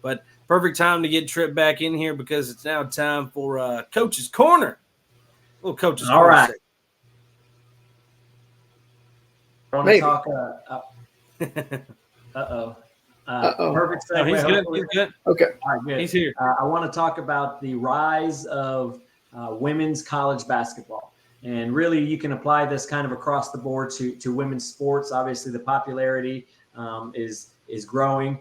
But perfect time to get Trip back in here because it's now time for Coach's Corner. Little Coach's All Corner. Right. I want to talk. Perfect segue. No, he's good. He's good. Okay. All right, good. He's here. I want to talk about the rise of women's college basketball. And really, you can apply this kind of across the board to women's sports. Obviously, the popularity is growing.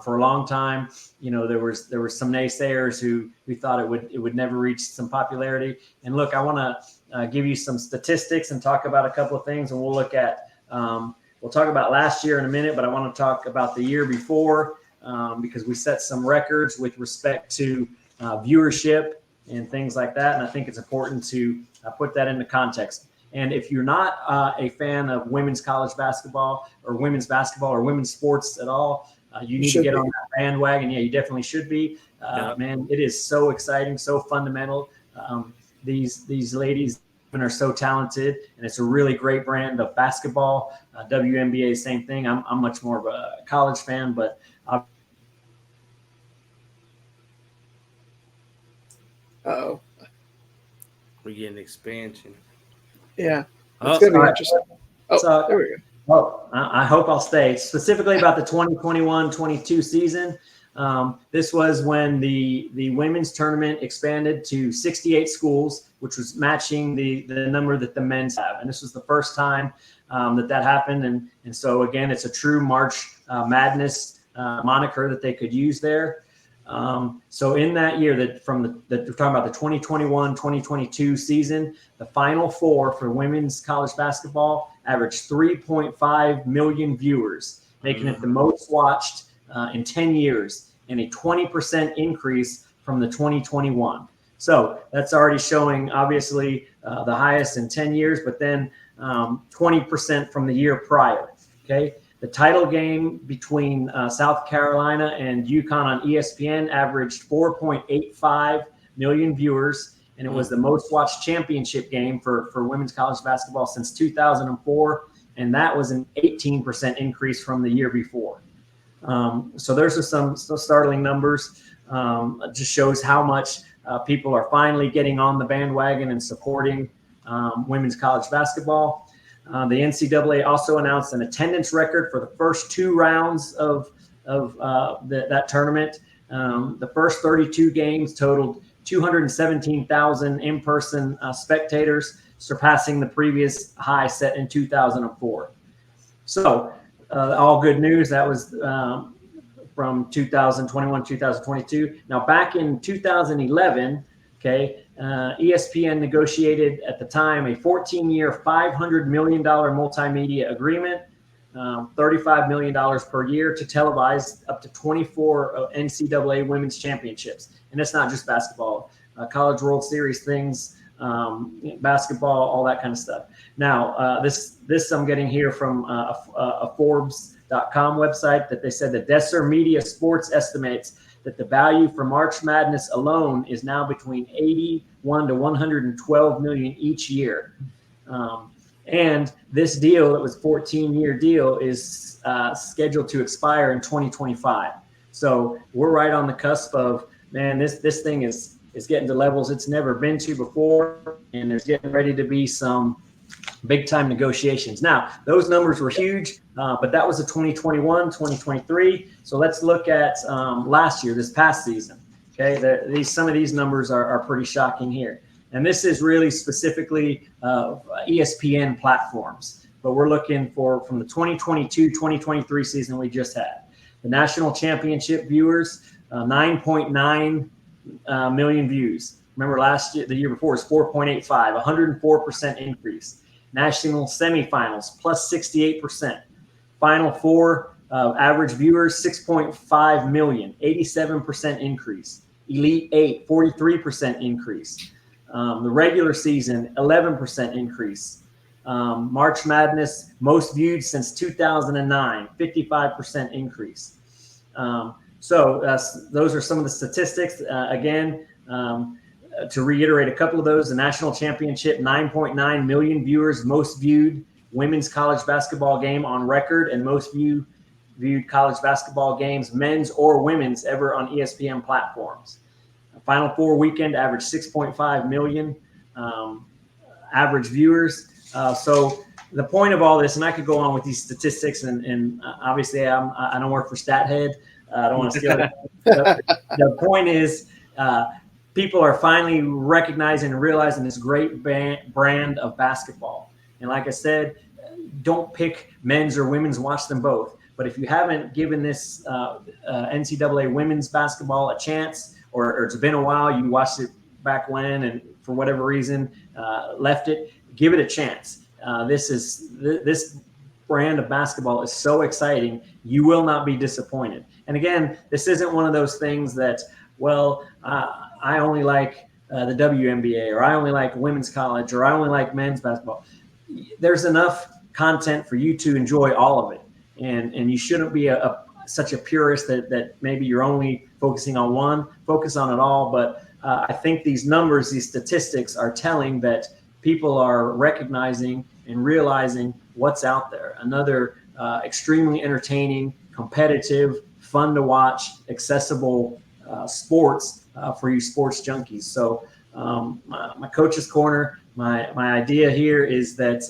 For a long time, there were some naysayers who thought it would never reach some popularity. And look, I want to give you some statistics and talk about a couple of things, and we'll look at we'll talk about last year in a minute, but I want to talk about the year before because we set some records with respect to viewership and things like that. And I think it's important to put that into context. And if you're not a fan of women's college basketball or women's sports at all, you need to get on that bandwagon. Yeah, you definitely should be. Man, it is so exciting, so fundamental. These ladies are so talented, and it's a really great brand of basketball. WNBA, same thing. I'm much more of a college fan, but Uh-oh. We're getting expansion. Yeah. It's going to be interesting. There we go. I hope I'll stay. Specifically about the 2021-22 season. This was when the women's tournament expanded to 68 schools, which was matching the number that the men's have. And this was the first time that happened. And so, again, it's a true March Madness moniker that they could use there. So in that year that we're talking about the 2021-2022 season, the Final Four for women's college basketball averaged 3.5 million viewers, making it the most watched in 10 years and a 20% increase from the 2021. So that's already showing, obviously, the highest in 10 years, but then 20% from the year prior. Okay. The title game between South Carolina and UConn on ESPN averaged 4.85 million viewers, and it was the most watched championship game for women's college basketball since 2004, and that was an 18% increase from the year before. So there's some startling numbers. It just shows how much people are finally getting on the bandwagon and supporting women's college basketball. The NCAA also announced an attendance record for the first two rounds of that tournament. The first 32 games totaled 217,000 in-person spectators, surpassing the previous high set in 2004. So all good news. That was from 2021, 2022. Now, back in 2011, okay, ESPN negotiated at the time a 14-year, $500 million multimedia agreement, $35 million per year to televise up to 24 NCAA women's championships. And it's not just basketball, College World Series things, basketball, all that kind of stuff. Now, this I'm getting here from a Forbes.com website that they said that Desser Media Sports estimates that the value for March Madness alone is now between 81 to 112 million each year. And this deal, that was 14-year deal, is scheduled to expire in 2025. So we're right on the cusp of, man, this thing is getting to levels it's never been to before, and there's getting ready to be some big time negotiations. Now, those numbers were huge, but that was a 2021, 2023. So let's look at last year, this past season. Okay, some of these numbers are pretty shocking here. And this is really specifically ESPN platforms. But we're looking from the 2022-2023 season we just had. The national championship viewers, 9.9 million views. Remember last year, the year before, was 4.85, 104% increase. National semifinals, plus 68%. Final Four, average viewers, 6.5 million, 87% increase. Elite Eight, 43% increase. The regular season, 11% increase. March Madness, most viewed since 2009, 55% increase. So those are some of the statistics. Again, to reiterate a couple of those, the national championship, 9.9 million viewers, most viewed women's college basketball game on record, and most viewed viewed college basketball games, men's or women's, ever on ESPN platforms. The Final Four weekend averaged 6.5 million average viewers. So the point of all this, and I could go on with these statistics, and obviously I don't work for StatHead. I don't want to steal it. The point is, people are finally recognizing and realizing this great brand of basketball. And like I said, don't pick men's or women's, watch them both. But if you haven't given this NCAA women's basketball a chance, or it's been a while, you watched it back when, and for whatever reason left it, give it a chance. This brand of basketball is so exciting. You will not be disappointed. And again, this isn't one of those things that, well, I only like the WNBA, or I only like women's college, or I only like men's basketball. There's enough content for you to enjoy all of it. And you shouldn't be such a purist that maybe you're only focusing on one. Focus on it all. But I think these numbers, these statistics are telling that people are recognizing and realizing what's out there. Another extremely entertaining, competitive, fun to watch, accessible sports for you sports junkies. So my coach's corner, my idea here is that,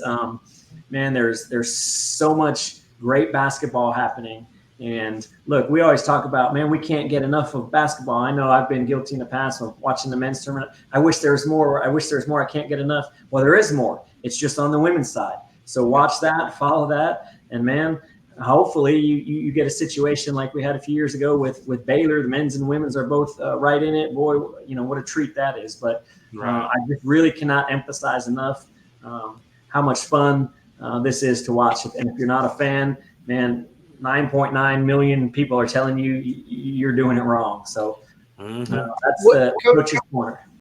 man, there's so much great basketball happening. And look, we always talk about, man, we can't get enough of basketball. I know I've been guilty in the past of watching the men's tournament. I wish there's more. I can't get enough. Well, there is more. It's just on the women's side. So watch that, follow that. And man, hopefully you get a situation like we had a few years ago with Baylor. The men's and women's are both right in it. Boy, what a treat that is. But I just really cannot emphasize enough how much fun this is to watch. And if you're not a fan, man, 9.9 million people are telling you you're doing it wrong. So that's the coach's corner.